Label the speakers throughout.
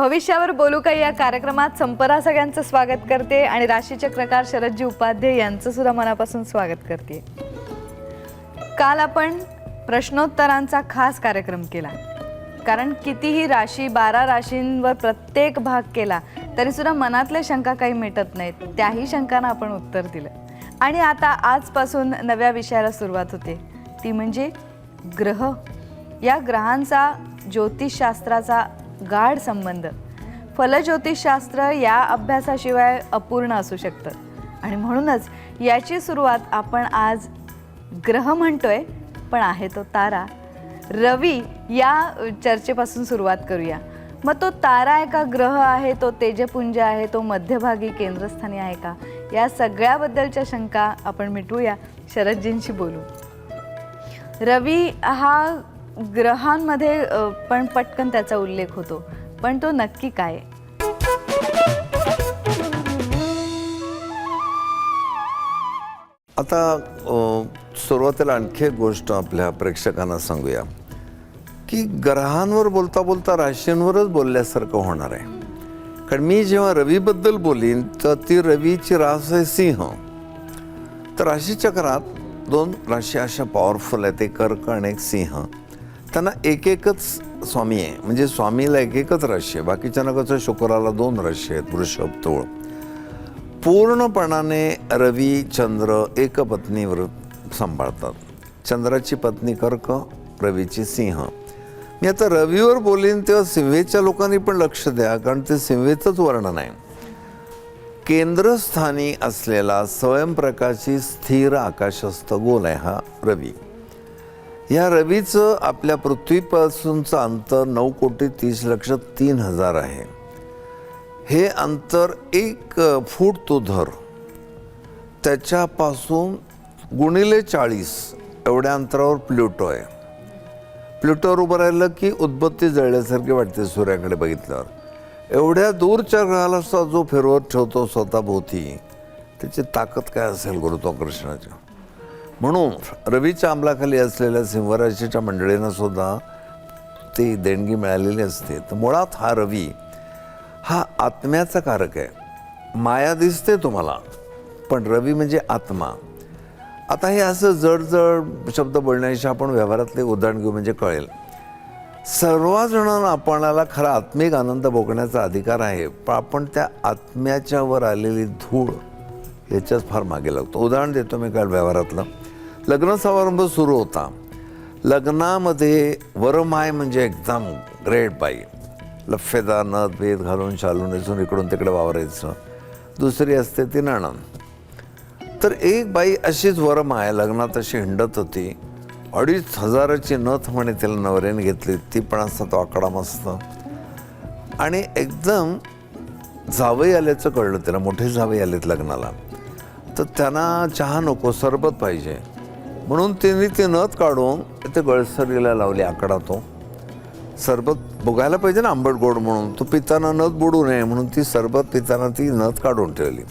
Speaker 1: भविष्यावर बोलू का या कार्यक्रमात संपरा सगळ्यांचं स्वागत करते आणि राशीचक्रकार शरदजी उपाध्याय यांचं सुद्धा मनापासून स्वागत करते। काल आपण प्रश्नोत्तरांचा खास कार्यक्रम केला, कारण कितीही राशी 12 राशींवर प्रत्येक भाग केला तरी सुद्धा मनातल्या शंका काही मिटत नाहीत, त्याही शंकांना आपण उत्तर दिलं। आणि आता आजपासून नव्या विषयाला सुरुवात होते, ती म्हणजे ग्रह। या ग्रहांचा ज्योतिषशास्त्राचा गाढ संबंध, फलज्योतिषशास्त्र या अभ्यासाशिवाय अपूर्ण असू शकतं आणि म्हणूनच याची सुरुवात आपण आज ग्रह म्हणतोय पण आहे तो तारा रवी या चर्चेपासून सुरुवात करूया। मग तो तारा आहे का, ग्रह आहे, तो तेजपुंज आहे, तो मध्यभागी केंद्रस्थानी आहे का, या सगळ्याबद्दलच्या शंका आपण मिटवूया, शरदजींशी बोलू। रवी हा ग्रहांमध्ये पण पटकन त्याचा उल्लेख होतो, पण तो नक्की काय?
Speaker 2: आता सुरुवातीला आणखी एक गोष्ट आपल्या प्रेक्षकांना सांगूया की ग्रहांवर बोलता बोलता राशींवरच बोलल्यासारखं होणार आहे। कारण मी जेव्हा रवीबद्दल बोलीन तर ती रवीची रास आहे सिंह। तर राशीचक्रात 2 राशी अशा पॉवरफुल आहेत, एक कर्क आणि एक सिंह। त्यांना एक एकच स्वामी आहे, म्हणजे स्वामीला एक एकच राशी आहे, बाकीच्यांना कसं शुक्राला 2 राशी आहेत, वृषभ तूळ। पूर्णपणाने रवी चंद्र एकपत्नीवर सांभाळतात। चंद्राची पत्नी कर्क, रवीची सिंह। मी आता रवीवर बोलीन तेव्हा सिंहेच्या लोकांनी पण लक्ष द्या, कारण ते सिंहेचंच वर्णन आहे। केंद्रस्थानी असलेला स्वयंप्रकाशी स्थिर आकाशस्थ गोल आहे हा रवी। या रवीचं आपल्या पृथ्वीपासूनचं अंतर 9,30,03,000 आहे। हे अंतर 1 फूट तो धर, त्याच्यापासून गुणिले 40 एवढ्या अंतरावर प्लुटो आहे। प्लुटोवर उभं राहिलं की उदबत्ती जळल्यासारखी वाटते सूर्याकडे बघितल्यावर। एवढ्या दूरच्या ग्रहाला सुद्धा जो फिरवत ठेवतो स्वतःभोवती, त्याची ताकद काय असेल गुरुत्वाकर्षणाची। म्हणून रवीच्या अंमलाखाली असलेल्या सिंहराशीच्या मंडळींना सुद्धा ती देणगी मिळालेली असते। तर मुळात हा रवी हा आत्म्याचा कारक आहे। माया दिसते तुम्हाला, पण रवी म्हणजे आत्मा। आता हे असं जड शब्द बोलण्याशी आपण व्यवहारातले उदाहरण घेऊ म्हणजे कळेल। सर्वजणांना आपणाला खरा आत्मिक आनंद भोगण्याचा अधिकार आहे, पण आपण त्या आत्म्याच्या वर आलेली धूळ याच्याच फार मागे लागतो। उदाहरण देतो मी काल व्यवहारातलं। लग्न समारंभ सुरू होता, लग्नामध्ये वरमाय म्हणजे एकदम ग्रेट बाई, लफेदार नथ भेद घालून शालून नेसून इकडून तिकडे वावरायचं। दुसरी असते ती नणंद। तर एक बाई अशीच वरमाय लग्नात अशी हिंडत होती, 2,500ची नथ म्हणे तिला नवऱ्याने घेतली, ती पण असता तो आकडा मस्त। आणि एकदम जावई आल्याचं कळलं तिला, मोठे जावई आलेत लग्नाला, तर त्यांना चहा नको सरबत पाहिजे, म्हणून तिने ती नथ काढून ते गळसरीला लावली आकडा। तो सरबत बघायला पाहिजे ना आंबट गोड म्हणून, तो पिताना नथ बुडू नये म्हणून ती सरबत पिताना ती नथ काढून ठेवली।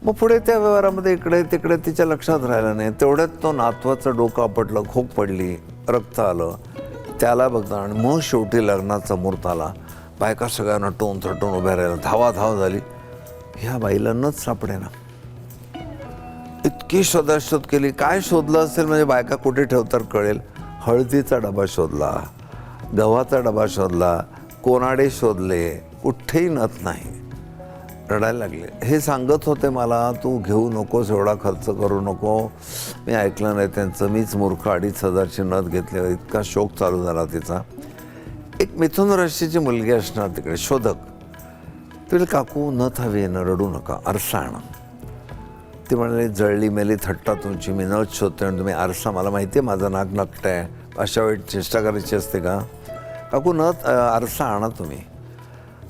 Speaker 2: मग पुढे त्या व्यवहारामध्ये इकडे तिकडे तिच्या लक्षात राहिलं नाही, तेवढ्यात तो नातवाचं डोकं आपटलं, खोक पडली, रक्त आलं, त्याला बघता। आणि मग शेवटी लग्नाचा मुहूर्त आला, बायका सगळ्या नटून थटून उभ्या राहिल्या, धावाधाव झाली। ह्या बाईला नथ सापडेना, इतकी शोधाशोध केली। काय शोधलं असेल म्हणजे बायका कुठे ठेवतात कळेल, हळदीचा डबा शोधला, गव्हाचा डबा शोधला, कोनाडे शोधले, कुठेही नथ नाही। रडायला लागले। हे सांगत होते मला, तू घेऊ नकोस, एवढा खर्च करू नको। मी ऐकलं नाही त्यांचं, मीच मूर्ख 2,500ची नथ घेतली। इतका शोक चालू झाला तिचा। एक मिथुन राशीची मुलगी असणार तिकडे, शोधक, तिला काकू नथ हवी ना, रडू नका, आरसा आणा। ती म्हणाली, जळली मेली थट्टा तुमची, मी नथ शोधते आणि तुम्ही आरसा, मला माहिती आहे माझं नाक नकट आहे, अशा वेळी चेष्टा करायची असते का? काकू नथ आरसा आणा तुम्ही।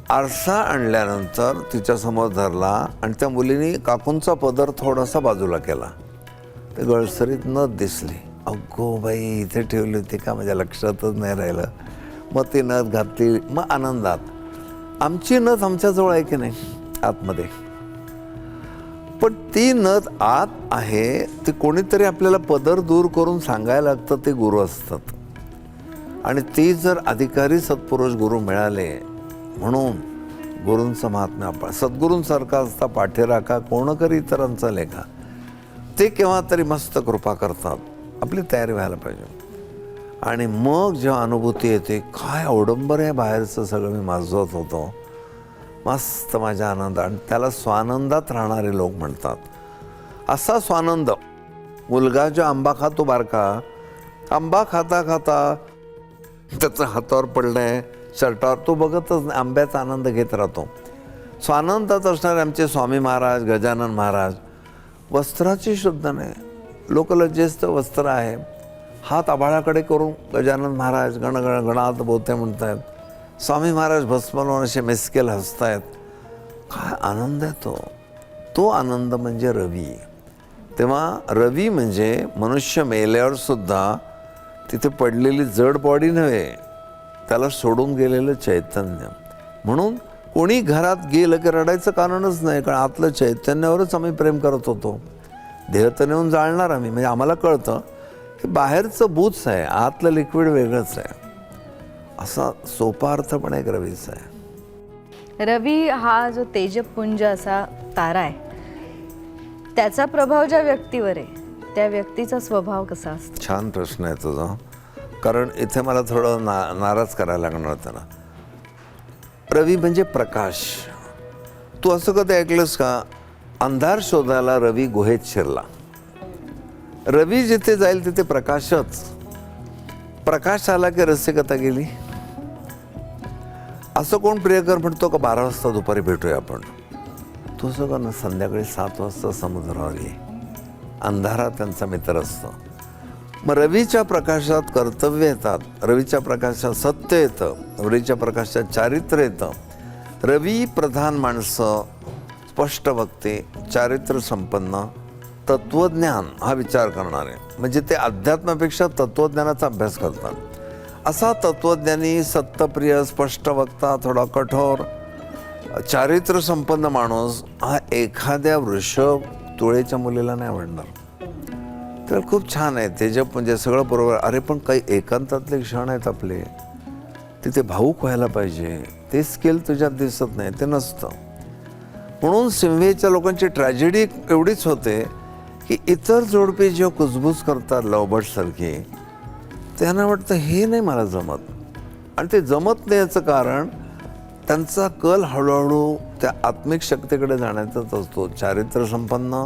Speaker 2: आरसा आणल्यानंतर तिच्यासमोर धरला आणि त्या मुलीने काकूंचा पदर थोडासा बाजूला केला, ते गळसरीत नथ दिसली। अगो बाई, इथे ठेवली होती का, माझ्या लक्षातच नाही राहिलं। मग ती नथ घातली, मग आनंदात। आमची नथ आमच्याजवळ आहे की नाही आतमध्ये, पण ती नथ आत आहे, ती कोणीतरी आपल्याला पदर दूर करून सांगायला लागतं, ते गुरु असतात। आणि ती जर अधिकारी सत्पुरुष गुरु मिळाले म्हणून गुरूंचं महात्म्य आपण सद्गुरूंसारखा असता पाठीराखा कोण करी इतरांचा लेखा. ते केव्हा तरी मस्त कृपा करतात. आपली तयारी व्हायला पाहिजे. आणि मग जेव्हा अनुभूती येते, काय अवडंबर आहे बाहेरचं सगळं मी माजवत होतो, मस्त माझ्या आनंद. आणि त्याला स्वानंदात राहणारे लोक म्हणतात. असा स्वानंद मुलगा जो आंबा खातो बारका, आंबा खाता खाता त्याचं हातावर पडलंय शर्टावर, तो बघतच नाही, आंब्याचा आनंद घेत राहतो. स्वानंदात असणारे आमचे स्वामी महाराज, गजानन महाराज, वस्त्राची शुद्ध नाही, लोकलज्जेचं वस्त्र आहे, हात आभाळाकडे करून गजानन महाराज गणगण गणात बोलते म्हणतायत, स्वामी महाराज भस्म लावून असे मिसकेल हसतायत. काय आनंद आहे तो. तो आनंद म्हणजे रवी. तेव्हा रवी म्हणजे मनुष्य मेल्यावर सुद्धा तिथे पडलेली जड बॉडी नव्हे, त्याला सोडून गेलेलं चैतन्य. म्हणून कोणी घरात गेलं की रडायचं कारणच नाही, कारण आतलं चैतन्यावरच आम्ही प्रेम करत होतो. देह तर नेऊन जाळणार आम्ही, म्हणजे आम्हाला कळतं की बाहेरचं बूच आहे, आतलं लिक्विड वेगळंच आहे. असा सोपा अर्थ पण एक रवीचा आहे.
Speaker 1: रवी हा जो तेजपुंज असा तारा आहे, त्याचा प्रभाव ज्या व्यक्तीवर आहे त्या व्यक्तीचा स्वभाव कसा असतो?
Speaker 2: छान प्रश्न आहे तुझा. कारण इथे मला थोडं नाराज करायला लागणार होतं ना. रवी म्हणजे प्रकाश. तू असं कधी ऐकलंस का, अंधार शोधायला रवी गुहेत शिरला. रवी जिथे जाईल तिथे प्रकाशच. प्रकाश आला की रसिकता गेली. असं कोण प्रियकर म्हणतो का 12 वाजता दुपारी भेटूया आपण? तू असं का ना, संध्याकाळी 7 वाजता समुद्रावर ये. अंधारात त्यांचा मित्र असतो. मग रवीच्या प्रकाशात कर्तव्य येतात, रवीच्या प्रकाशात सत्य येतं, रवीच्या प्रकाशात चारित्र्य येतं. रवी प्रधान माणसं स्पष्ट वक्ते, चारित्र्य संपन्न, तत्त्वज्ञान हा विचार करणारे, म्हणजे ते अध्यात्मापेक्षा तत्त्वज्ञानाचा अभ्यास करतात. असा तत्त्वज्ञानी, सत्यप्रिय, स्पष्ट वक्ता, थोडा कठोर, चारित्र्य संपन्न माणूस हा एखाद्या वृषभ तुळेच्या मुलीला नाही आवडणार. तर खूप छान आहे तेजप, म्हणजे सगळं बरोबर. अरे पण काही एकांतातले क्षण आहेत आपले, तिथे भाऊक व्हायला पाहिजे, ते स्किल तुझ्यात दिसत नाही, ते नसतं. म्हणून सिंहेच्या लोकांची ट्रॅजेडी एवढीच होते की इतर जोडपे जेव्हा कुजबूज करतात लवबर्डसारखी, त्यांना वाटतं हे नाही मला जमत. आणि ते जमत नाही याचं कारण त्यांचा कल हळूहळू त्या आत्मिक शक्तीकडे जाण्याचाच असतो. चारित्र्य संपन्न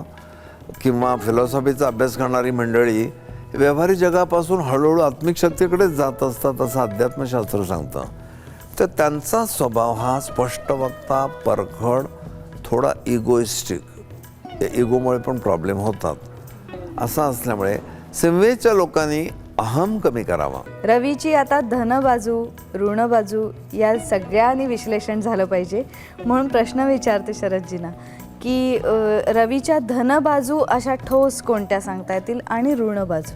Speaker 2: किंवा फिलॉसॉफीचा अभ्यास करणारी मंडळी व्यावहारिक जगापासून हळूहळू आत्मिक शक्तीकडेच जात असतात असं अध्यात्मशास्त्र सांगतं. तर त्यांचा स्वभाव हा स्पष्ट वक्ता, परखड, थोडा इगोइस्टिक, या इगोमुळे पण प्रॉब्लेम होतात. असं असल्यामुळे सिंहेच्या लोकांनी अहम कमी करावा.
Speaker 1: रवीची आता धन बाजू, ऋण बाजू या सगळ्यांनी विश्लेषण झालं पाहिजे. म्हणून प्रश्न विचारते शरदजींना की रवीच्या धन बाजू अशा ठोस कोणत्या सांगता येतील आणि ऋण बाजू?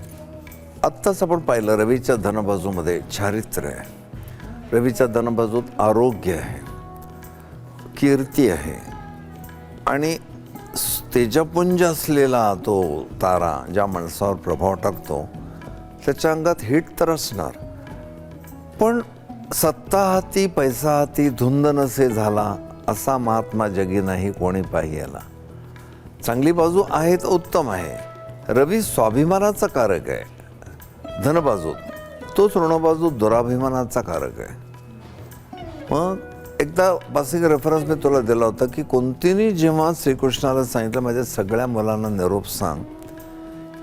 Speaker 2: आत्ताच आपण पाहिलं रवीच्या धनबाजूमध्ये चारित्र्य आहे, रवीच्या धनबाजूत आरोग्य आहे, कीर्ती आहे, आणि तेजपुंज असलेला तो तारा ज्या माणसावर प्रभाव टाकतो त्याच्या अंगात हिट तर असणार. पण सत्ता हाती पैसा हाती धुंद नसे झाला, असा महात्मा जगी नाही कोणी पाहिला. चांगली बाजू आहे तर उत्तम आहे. रवी स्वाभिमानाचा कारक आहे धनबाजूत, तोच ऋणबाजूत दुराभिमानाचा कारक आहे. मग एकदा बासिक रेफरन्स मी तुला दिला होता की कोणतीने जेव्हा श्रीकृष्णाला सांगितलं माझ्या सगळ्या मुलांना निरोप सांग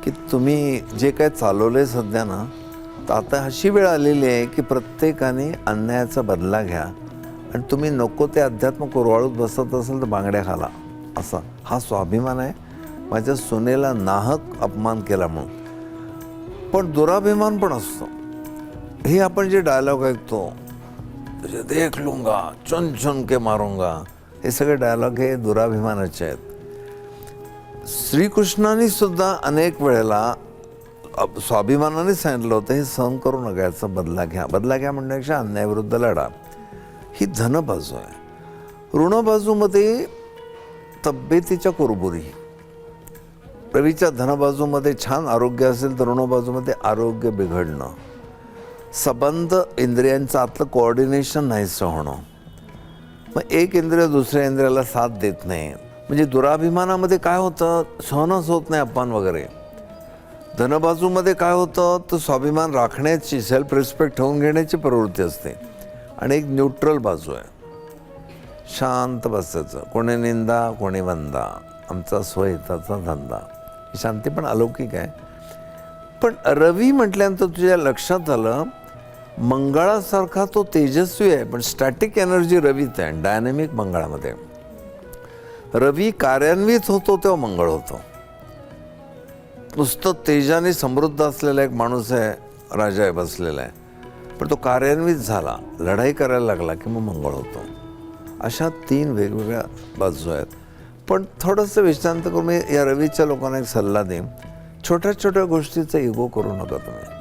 Speaker 2: की तुम्ही जे काय चालवलं आहे सध्या ना, तर आता अशी वेळ आलेली आहे की प्रत्येकाने अन्यायाचा बदला घ्या आणि तुम्ही नको ते अध्यात्म कुरवाळूत बसत असेल तर बांगड्या खाला. असा हा स्वाभिमान आहे, माझ्या सुनेला नाहक अपमान केला म्हणून. पण दुराभिमान पण असतो. हे आपण जे डायलॉग ऐकतो, देख लूंगा, चुन चुन के मारूंगा, हे सगळे डायलॉग हे दुराभिमानाचे आहेत. श्रीकृष्णाने सुद्धा अनेक वेळेला स्वाभिमानाने सांगितलं होतं हे सहन करू नका, याचा बदला घ्या. बदला घ्या म्हणण्यापेक्षा अन्यायाविरुद्ध लढा. ही धनबाजू आहे. ऋणबाजूमध्ये तब्येतीच्या कुरबुरी. रवीच्या धनबाजूमध्ये छान आरोग्य असेल तर ऋणबाजूमध्ये आरोग्य बिघडणं, संबंध इंद्रियांचं आतलं कोऑर्डिनेशन नाहीसं होणं, मग एक इंद्रिय दुसऱ्या इंद्रियाला साथ देत नाही. म्हणजे दुराभिमानामध्ये काय होतं, सहनच होत नाही अपमान वगैरे. धनबाजूमध्ये काय होतं, तर स्वाभिमान राखण्याची, सेल्फ रिस्पेक्ट ठेवून घेण्याची प्रवृत्ती असते. आणि एक न्यूट्रल बाजू आहे, शांत बसायचं, कोणी निंदा कोणी वंदा, आमचा स्वहिताचा धंदा. ही शांती पण अलौकिक आहे. पण रवी म्हटल्यानंतर तुझ्या लक्षात आलं, मंगळासारखा तो तेजस्वी आहे, पण स्टॅटिक एनर्जी रवीत आहे. डायनॅमिक मंगळामध्ये रवी कार्यान्वित होतो तेव्हा मंगळ होतो. नुसतं तेजाने समृद्ध असलेला एक माणूस आहे, राजा आहे, बसलेला आहे, पण तो कार्यान्वित झाला, लढाई करायला लागला की मग मंगळ होतो. अशा 3 वेगवेगळ्या बाजू आहेत. पण थोडंसं विश्रांत करून मी या रवीच्या लोकांना एक सल्ला देईन, छोट्या छोट्या गोष्टीचा इगो करू नका तुम्ही.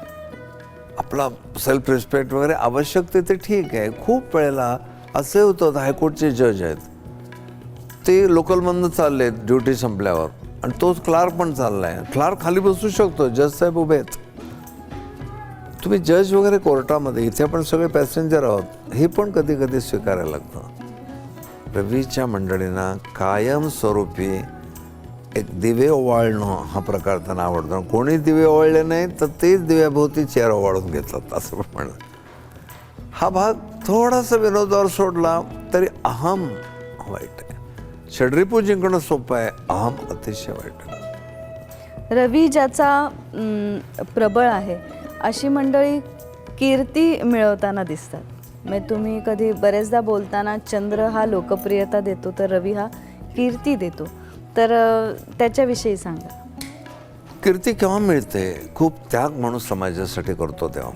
Speaker 2: आपला सेल्फ रिस्पेक्ट वगैरे आवश्यक ते ठीक आहे. खूप वेळेला असे होतं, हायकोर्टचे जज आहेत, ते लोकलमधनं चालले आहेत ड्युटी संपल्यावर, आणि तोच क्लार्क पण चालला आहे. क्लार्क खाली बसू शकतो, जज साहेब उभे आहेत. तुम्ही जज वगैरे कोर्टामध्ये, इथे आपण सगळे पॅसेंजर आहोत, हे पण कधी कधी स्वीकारायला लागतं. रवीच्या मंडळींना कायम स्वरूपी एक दिवे ओवाळणं हा प्रकार त्यांना आवडतो. कोणी दिवे ओवाळले नाही तर तेच दिव्याभोवती चेअर ओवाळून घेतात, असं पण म्हणत. हा भाग थोडासा विनोदावर सोडला तरी अहम वाईट आहे. षड्रिपू जिंकणं सोपं आहे, अहम अतिशय वाईट आहे.
Speaker 1: रवी ज्याचा प्रबळ आहे अशी मंडळी कीर्ती मिळवताना दिसतात. म्हणजे तुम्ही कधी बरेचदा बोलताना चंद्र हा लोकप्रियता देतो तर रवी हा कीर्ती देतो, तर त्याच्याविषयी सांगा.
Speaker 2: कीर्ती केव्हा मिळते, खूप त्याग माणूस समाजासाठी करतो तेव्हा.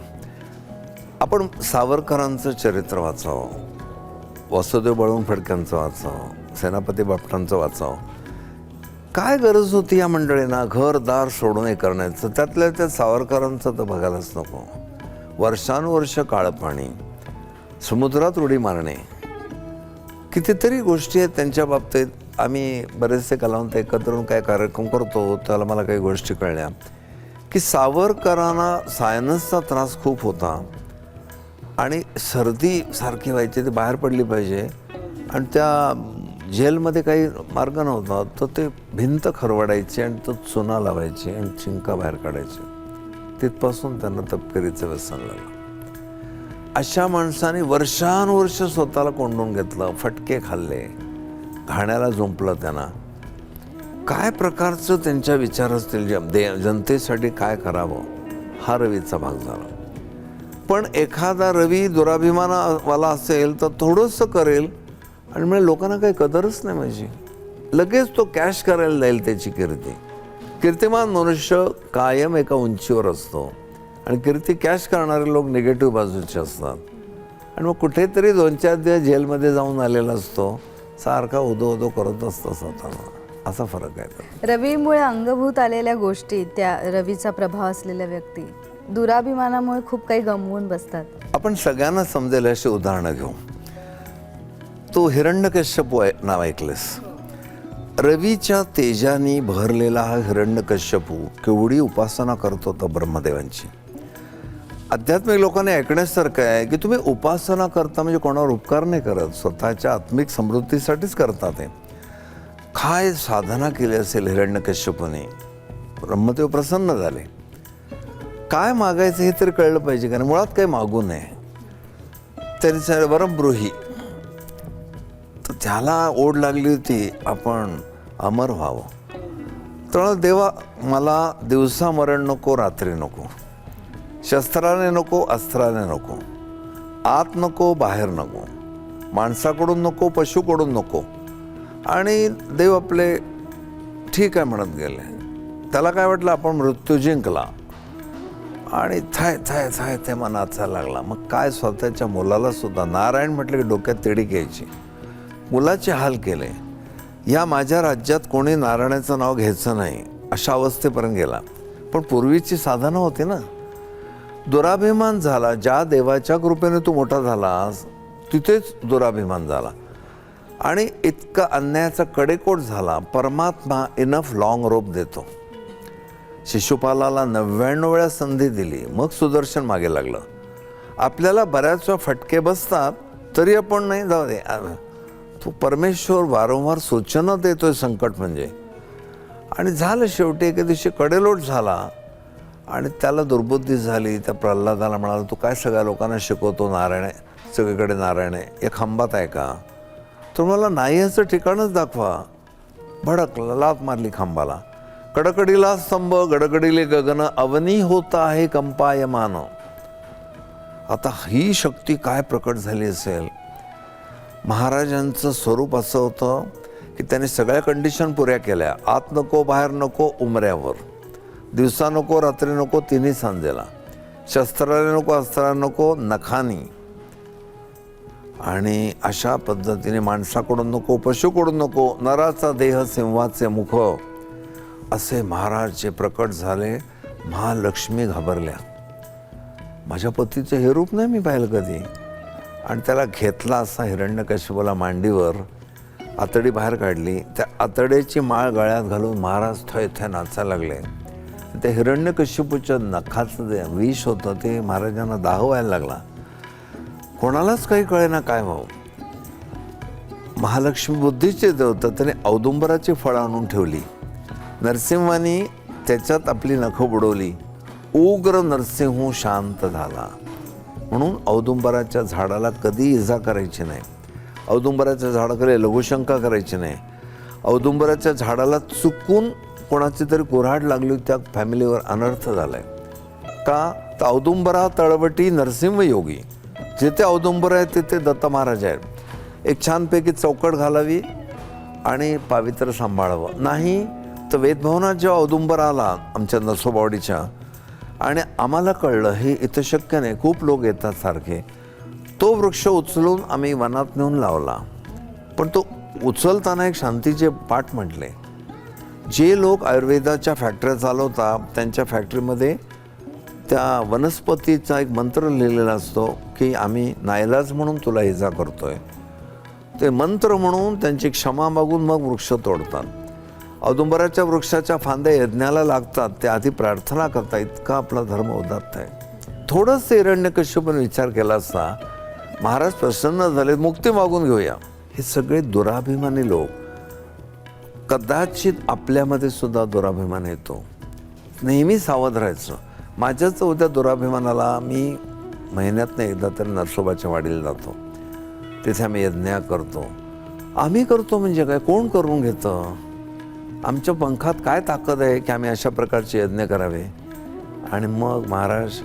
Speaker 2: आपण सावरकरांचं चरित्र वाचावं, वासुदेव बळवंत फडक्यांचं वाचावं, सेनापती बापटांचं वाचावं. काय गरज होती या मंडळींना घरदार सोडून हे करण्याचं. त्यातल्या त्या सावरकरांचं तर बघायलाच नको. वर्षानुवर्ष काळपाणी, समुद्रात उडी मारणे, कितीतरी गोष्टी आहेत त्यांच्या बाबतीत. आम्ही बरेचसे कलावंत एकत्र येऊन काय कार्यक्रम करतो, त्याला मला काही गोष्टी कळल्या की सावरकरांना सायनसचा त्रास खूप होता आणि सर्दी सारखी व्हायची, ती बाहेर पडली पाहिजे, आणि त्या जेलमध्ये काही मार्ग नव्हता, तर ते भिंत खरवडायची आणि तो चुना लावायची आणि चिंका बाहेर काढायची. तिथपासून त्यांना तपकिरीचं व्यसन लागलं. अशा माणसाने वर्षानुवर्ष स्वतःला कोंडून घेतलं, फटके खाल्ले, घाण्याला झोंपलं त्यांना. काय प्रकारचं त्यांच्या विचार असतील, जनतेसाठी काय करावं, हा रवीचा भाग झाला. पण एखादा रवी दुराभिमानावाला असेल तर थोडंसं करेल आणि म्हणजे लोकांना काही कदरच नाही माझी, लगेच तो कॅश करायला जाईल त्याची कीर्ती. कीर्तिमान मनुष्य कायम एका उंचीवर असतो आणि कीर्ती कॅश करणारे लोक निगेटिव्ह बाजूचे असतात. आणि मग कुठेतरी 2-4 दिवस जेलमध्ये जाऊन आलेला असतो, सारखा उदो करत असतो स्वतःला. असा फरक आहे.
Speaker 1: रवीमुळे अंगभूत आलेल्या गोष्टी, त्या रवीचा प्रभाव असलेल्या व्यक्ती दुराभिमानामुळे खूप काही गमवून बसतात.
Speaker 2: आपण सगळ्यांना समजेल अशी उदाहरणं घेऊ. तो हिरण्यकश्यप नाव ऐकलेस. रवीच्या तेजाने भरलेला हा हिरण्यकश्यपू केवढी उपासना करत होता ब्रह्मदेवांची. आध्यात्मिक लोकांनी ऐकण्यासारखं आहे की तुम्ही उपासना करता म्हणजे कोणावर उपकार नाही करत, स्वतःच्या आत्मिक समृद्धीसाठीच करता. ते काय साधना केली असेल हिरण्यकश्यपूने, ब्रह्मदेव प्रसन्न झाले. काय मागायचं हे तरी कळलं पाहिजे, कारण मुळात काही मागू नये. तरी सारे वरम ब्रूही, तर त्याला ओढ लागली होती आपण अमर व्हावं. तर देवा मला दिवसा मरण नको, रात्री नको, शस्त्राने नको, अस्त्राने नको, आत नको, बाहेर नको, माणसाकडून नको, पशुकडून नको. आणि देव आपले ठीक आहे म्हणत गेले. त्याला काय वाटलं आपण मृत्यू जिंकला आणि थाय थाय थाय ते मनाचा लागला. मग काय स्वतःच्या मुलाला सुद्धा, नारायण म्हटलं की डोक्यात तिडी घ्यायची, मुलाचे हाल केले. या माझ्या राज्यात कोणी नारायणाचं नाव घ्यायचं नाही अशा अवस्थेपर्यंत गेला. पण पूर्वीची साधना होती ना. दुराभिमान झाला, ज्या देवाच्या कृपेने तू मोठा झालास तिथेच दुराभिमान झाला आणि इतका अन्यायाचा कडेकोट झाला. परमात्मा इनफ लॉंग रोप देतो. शिशुपालाला 99 वेळा संधी दिली, मग सुदर्शन मागे लागलं. आपल्याला बऱ्याच वेळा फटके बसतात तरी आपण नाही, जाऊ दे तो परमेश्वर वारंवार सूचना देतोय संकट म्हणजे. आणि झालं शेवटी एके दिवशी कडेलोट झाला आणि त्याला दुर्बुद्धी झाली. त्या प्रल्हादाला म्हणाला, तू काय सगळ्या लोकांना शिकवतो नारायण आहे, सगळीकडे नारायण आहे, या खांबात आहे का? तर मला नाही याचं ठिकाणच दाखवा. भडकला, लात मारली खांबाला. कडकडीला स्तंभ, गडगडीले गगन, अवनी होता आहे कंपायमान. आता ही शक्ती काय प्रकट झाली असेल. महाराजांचं स्वरूप असं होतं की त्यांनी सगळ्या कंडिशन पुऱ्या केल्या. आत नको, बाहेर नको, उमऱ्यावर. दिवसा नको, रात्री नको, तिन्ही सांजेला. शस्त्राला नको, अस्त्राला नको, नखानी. आणि अशा पद्धतीने माणसाकडून नको, पशुकडून नको, नराचा देह सिंहाचे मुख, असे महाराज जे प्रकट झाले. महालक्ष्मी घाबरल्या. माझ्या पतीचं हे रूप नाही मी पाहिलं कधी. आणि त्याला घेतला असा हिरण्यकशिपूला मांडीवर, आतडी बाहेर काढली. त्या आतड्याची माळ गळ्यात घालून महाराज थय थय नाचायला लागले. त्या हिरण्यकशिपूच्या नखाचं जे विष होतं ते महाराजांना दाह व्हायला लागला. कोणालाच काही कळेना काय व्हावं. महालक्ष्मी बुद्धीचे देवता त्याने औदुंबराची फळं आणून ठेवली. नरसिंहाने त्याच्यात आपली नखं बुडवली. उग्र नरसिंह शांत झाला. म्हणून औदुंबराच्या झाडाला कधी इजा करायची नाही. औदुंबराच्या झाडाकडे लघुशंका करायची नाही. औदुंबराच्या झाडाला चुकून कोणाची तरी कुऱ्हाड लागली, त्या फॅमिलीवर अनर्थ झालाय. का? तर औदुंबरा तळवटी नरसिंह योगी. जिथे औदुंबर आहे तिथे दत्त महाराज आहेत. एक छानपैकी चौकट घालावी आणि पावित्र सांभाळावं. नाही तर वेदभवनात जेव्हा औदुंबर आला आमच्या नरसोबावाडीच्या, आणि आम्हाला कळलं हे इथं शक्य नाही, खूप लोक येतात सारखे, तो वृक्ष उचलून आम्ही वनात नेऊन लावला. पण तो उचलताना एक शांतीचे पाठ म्हटले. जे लोक आयुर्वेदाच्या फॅक्टऱ्या चालवतात त्यांच्या फॅक्टरीमध्ये त्या वनस्पतीचा एक मंत्र लिहिलेला असतो की आम्ही नाईलाज म्हणून तुला इजा करतोय. ते मंत्र म्हणून त्यांची क्षमा मागून मग वृक्ष तोडतात. औदुंबराच्या वृक्षाच्या फांद्या यज्ञाला लागतात, ते आधी प्रार्थना करतात. इतका आपला धर्म उदात्त आहे. थोडंसं हिरण्यकश्यपूने विचार केला असता महाराज प्रसन्न झाले, मुक्ती मागून घेऊया. हे सगळे दुराभिमानी लोक. कदाचित आपल्यामध्ये सुद्धा दुराभिमान येतो. नेहमी सावध राहायचं. माझ्याच उद्या दुराभिमानाला मी महिन्यातनं एकदा तरी नरसोबाच्या वाडीला जातो. तिथे आम्ही यज्ञ करतो. आम्ही करतो म्हणजे काय, कोण करून घेतं? आमच्या पंखात काय ताकद आहे की आम्ही अशा प्रकारचे यज्ञ करावे? आणि मग महाराज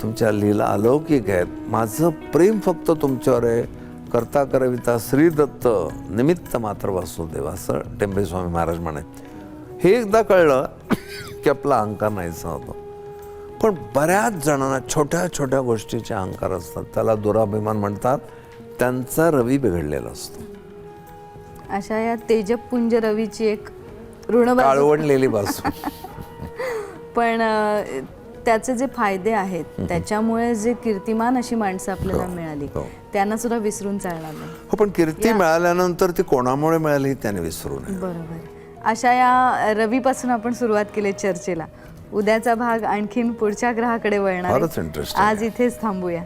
Speaker 2: तुमच्या लीला अलौकिक आहेत. माझं प्रेम फक्त तुमच्यावर आहे. करता करविता श्री दत्त, निमित्त मात्र वासुदेव, असं टेंबे स्वामी महाराज म्हणे. हे एकदा कळलं की आपला अहंकार नाहीसा होतो. पण बऱ्याच जणांना छोट्या छोट्या गोष्टीचे अहंकार असतात, त्याला दुराभिमान म्हणतात. त्यांचा रवी बिघडलेला असतो.
Speaker 1: अशा या तेजपुंज रवीची एक ऋण
Speaker 2: काळवणलेली बाजू.
Speaker 1: पण त्याचे जे फायदे आहेत त्याच्यामुळे जे कीर्तिमान अशी माणसं आपल्याला मिळाली, त्यांना सुद्धा विसरून चालणार नाही.
Speaker 2: हो, पण कीर्ती मिळाल्यानंतर ती कोणामुळे मिळाली त्याने विसरू नये.
Speaker 1: बरोबर. अशा या रवीपासून आपण सुरुवात केली चर्चेला. उद्याचा भाग आणखीन पुढच्या ग्रहाकडे वळणार
Speaker 2: फारच
Speaker 1: आहे.
Speaker 2: इंटरेस्टिंग.
Speaker 1: आज इथेच थांबूया.